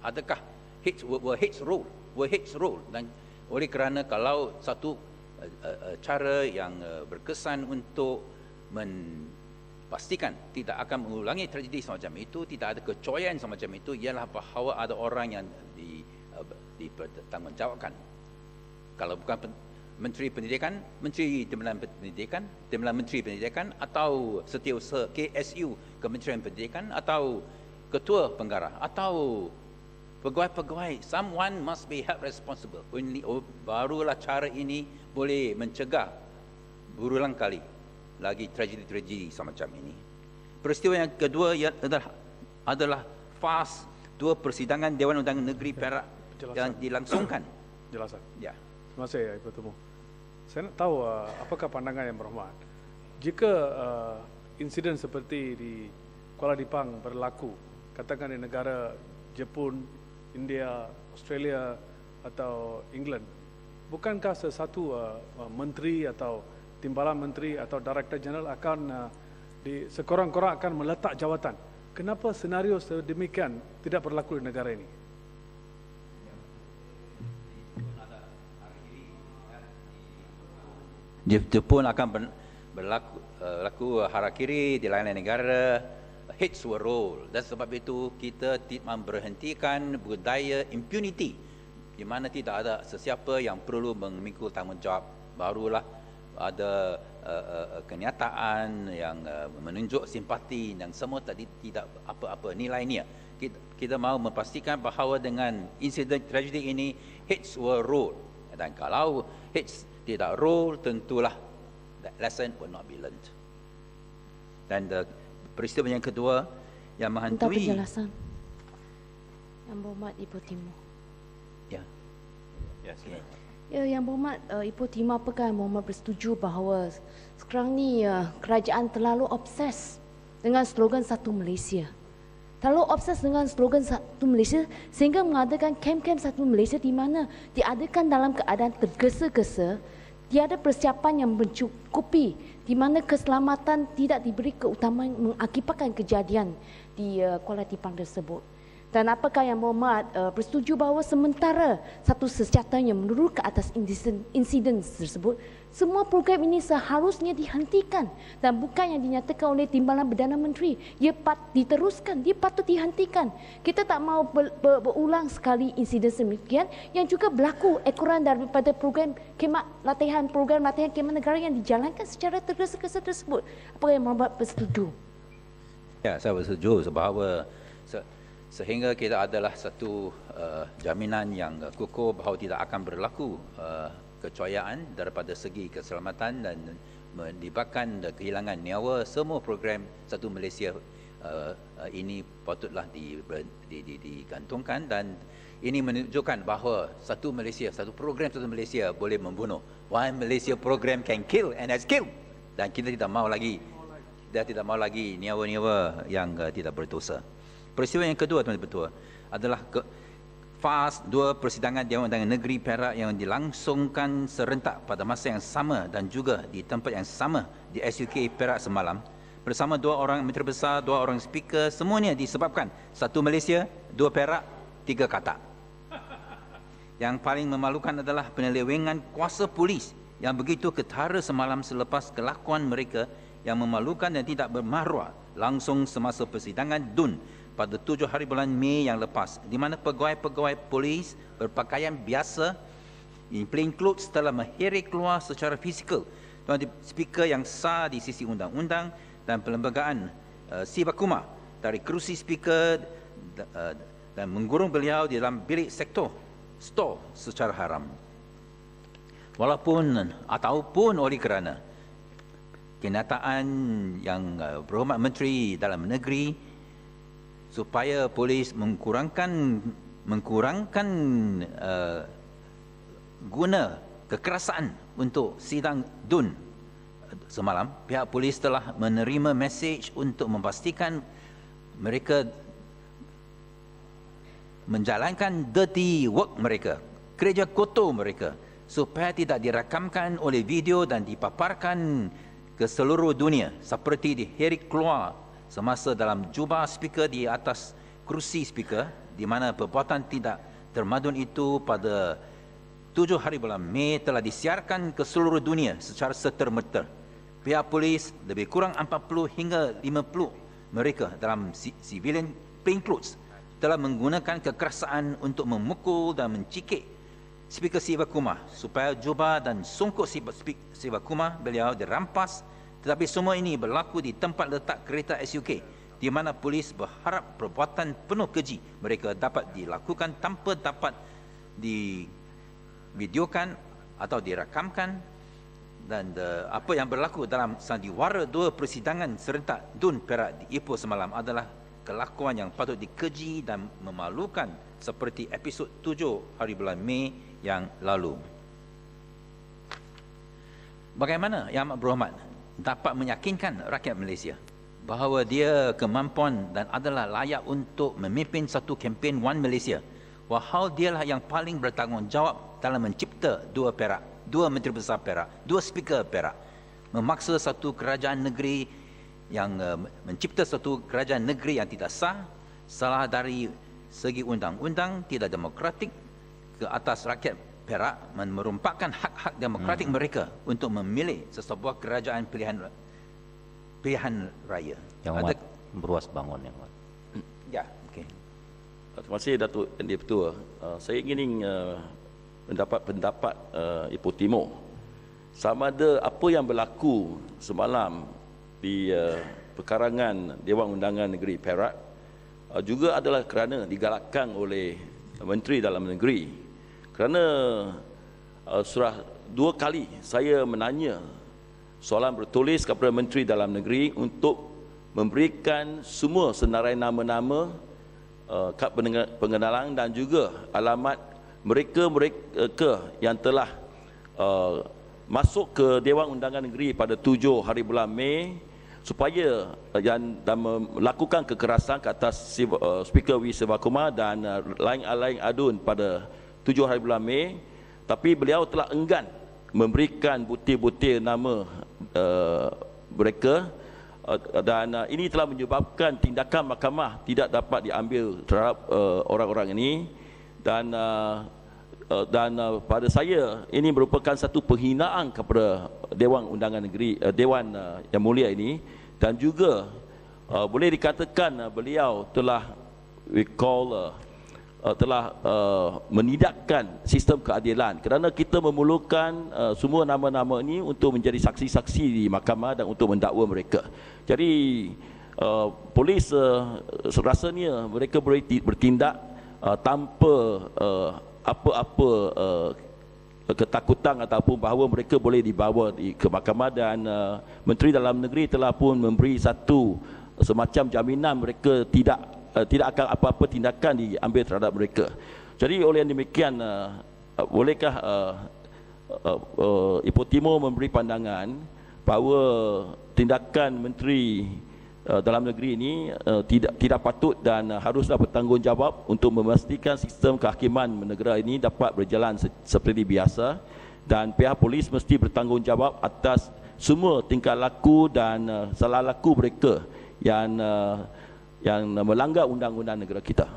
adakah Hicks rule, dan oleh kerana kalau satu cara yang berkesan untuk pastikan tidak akan mengulangi tragedi semacam itu, tidak ada kecoyan semacam itu, ialah bahawa ada orang yang dipertanggungjawabkan. Kalau bukan Menteri Pendidikan, Menteri Timbalan Pendidikan, Timbalan Menteri Pendidikan, atau Setiausaha KSU, Kementerian Pendidikan, atau Ketua Pengarah, atau pegawai-pegawai, someone must be held responsible. Barulah cara ini boleh mencegah berulang kali lagi tragedi-tragedi semacam ini. Peristiwa yang kedua adalah fas 2 persidangan Dewan Undangan Negeri Perak yang dilangsungkan. Jelasan. Ya. Terima kasih, Ibu Temu. Saya nak tahu apakah pandangan Yang Berhormat jika insiden seperti di Kuala Lumpur berlaku, katakan di negara Jepun, India, Australia atau England, bukankah sesuatu menteri atau timbalan menteri atau Director General akan sekurang-kurang akan meletak jawatan? Kenapa senario sedemikian tidak berlaku di negara ini? Jepun akan berlaku harakiri di lain-lain negara. Hits were roll. Dan sebab itu kita memberhentikan budaya impunity, di mana tidak ada sesiapa yang perlu memikul tanggungjawab. Barulah ada kenyataan yang menunjuk simpati dan semua tadi tidak apa-apa nilainya. Kita mahu memastikan bahawa dengan insiden tragedi ini hits were roll, dan kalau hits tidak roll, tentulah that lesson will not be learned. Dan peristiwa yang kedua yang menghantui. Minta penjelasan. Yang Berhormat Ibu Temu. Ya. Ya, silakan. Ya, Yang Berhormat Ibu Temu, apakah Yang Berhormat bersetuju bahawa sekarang ni kerajaan terlalu obses dengan slogan Satu Malaysia? Terlalu obses dengan slogan Satu Malaysia sehingga mengadakan kem-kem Satu Malaysia di mana diadakan dalam keadaan tergesa-gesa, tiada persiapan yang mencukupi, di mana keselamatan tidak diberi keutamaan mengakibatkan kejadian di Kuala Lumpur tersebut. Dan apakah Yang Berhormat bersetuju bahawa sementara satu kesihatan yang menurun ke atas insiden tersebut, semua program ini seharusnya dihentikan dan bukan yang dinyatakan oleh Timbalan Perdana Menteri. Ia diteruskan, dia patut dihentikan. Kita tak mahu berulang sekali insiden semikian yang juga berlaku ekoran daripada program latihan khidmat negara yang dijalankan secara tergesa-gesa tersebut. Apakah Yang Berhormat bersetuju? Ya, saya bersetuju bahawa sehingga kita adalah satu jaminan yang kukuh bahawa tidak akan berlaku kecoyaan daripada segi keselamatan dan menyebabkan kehilangan nyawa. Semua program Satu Malaysia ini patutlah digantungkan, dan ini menunjukkan bahawa Satu Malaysia, satu program Satu Malaysia boleh membunuh. One Malaysia program can kill and has killed, dan kita tidak mahu lagi nyawa-nyawa yang tidak berdosa. Peristiwa yang kedua, Tuan Ketua, adalah fas 2 persidangan Dewan Undangan Negeri Perak yang dilangsungkan serentak pada masa yang sama dan juga di tempat yang sama di SUK Perak semalam, bersama 2 orang menteri besar, 2 orang speaker. Semuanya disebabkan Satu Malaysia, 2 Perak, 3 Katak. Yang paling memalukan adalah penyelewengan kuasa polis yang begitu ketara semalam selepas kelakuan mereka yang memalukan dan tidak bermaruah langsung semasa persidangan DUN pada 7 hari bulan Mei yang lepas, di mana pegawai-pegawai polis berpakaian biasa in plain clothes telah menghirik keluar secara fizikal Tuan Speaker yang sah di sisi undang-undang dan perlembagaan Sibakuma dari kerusi Speaker dan menggurung beliau di dalam bilik store secara haram. Ataupun oleh kerana kenyataan yang Berhormat Menteri Dalam Negeri supaya polis mengkurangkan guna kekerasan untuk sidang DUN semalam, pihak polis telah menerima mesej untuk memastikan mereka menjalankan dirty work mereka, kerja kotor mereka, supaya tidak dirakamkan oleh video dan dipaparkan ke seluruh dunia seperti dihirik keluar semasa dalam jubah speaker di atas kerusi speaker di mana perbuatan tidak termadun itu pada 7 hari bulan Mei telah disiarkan ke seluruh dunia secara serta-merta. Pihak polis lebih kurang 40 hingga 50 mereka dalam civilian plainclothes telah menggunakan kekerasan untuk memukul dan mencikik Speaker Sivakumar supaya jubah dan songkok Sivakumar beliau dirampas. Tetapi semua ini berlaku di tempat letak kereta SUK, di mana polis berharap perbuatan penuh keji mereka dapat dilakukan tanpa dapat divideokan atau dirakamkan. Dan apa yang berlaku dalam sandiwara 2 persidangan serentak DUN Perak di Ipoh semalam adalah kelakuan yang patut dikeji dan memalukan seperti episod 7 hari bulan Mei yang lalu. Bagaimana Yang Amat Berhormat dapat meyakinkan rakyat Malaysia bahawa dia kemampuan dan adalah layak untuk memimpin satu kempen One Malaysia, walau dialah yang paling bertanggungjawab dalam mencipta 2 Perak, 2 Menteri Besar Perak, 2 Speaker Perak, memaksa satu kerajaan negeri yang mencipta satu kerajaan negeri yang tidak sah, salah dari segi undang-undang, tidak demokratik ke atas rakyat Perak, merompakkan hak-hak demokratik mereka untuk memilih sesebuah kerajaan pilihan raya. Yang amat beruas bangun yang amat. Ya, okey. Terima kasih Datuk Yang Di-Pertua. Saya ingin mendapat pendapat Ipoh Timur sama ada apa yang berlaku semalam di perkarangan Dewan Undangan Negeri Perak juga adalah kerana digalakkan oleh Menteri Dalam Negeri. Kerana sudah 2 kali saya menanya soalan bertulis kepada Menteri Dalam Negeri untuk memberikan semua senarai nama-nama, kad pengenalan dan juga alamat mereka yang telah masuk ke Dewan Undangan Negeri pada 7 hari bulan Mei supaya dan melakukan kekerasan ke atas Speaker Sivakumar dan lain-lain adun pada 7 hari bulan Mei, tapi beliau telah enggan memberikan butir-butir nama mereka, dan ini telah menyebabkan tindakan mahkamah tidak dapat diambil terhadap orang-orang ini, dan pada saya ini merupakan satu penghinaan kepada Dewan Undangan Negeri, Dewan Yang Mulia ini, dan juga boleh dikatakan beliau telah telah menidakkan sistem keadilan, kerana kita memerlukan semua nama-nama ini untuk menjadi saksi-saksi di mahkamah dan untuk mendakwa mereka. Jadi polis rasanya mereka boleh bertindak tanpa apa-apa ketakutan ataupun bahawa mereka boleh dibawa ke mahkamah, dan Menteri Dalam Negeri telah pun memberi satu semacam jaminan mereka tidak akan apa-apa tindakan diambil terhadap mereka. Jadi oleh yang demikian, bolehkah Ipoh Timur memberi pandangan bahawa tindakan Menteri Dalam Negeri ini tidak patut dan haruslah bertanggungjawab untuk memastikan sistem kehakiman negara ini dapat berjalan seperti biasa, dan pihak polis mesti bertanggungjawab atas semua tingkah laku dan salah laku mereka yang melanggar undang-undang negara kita.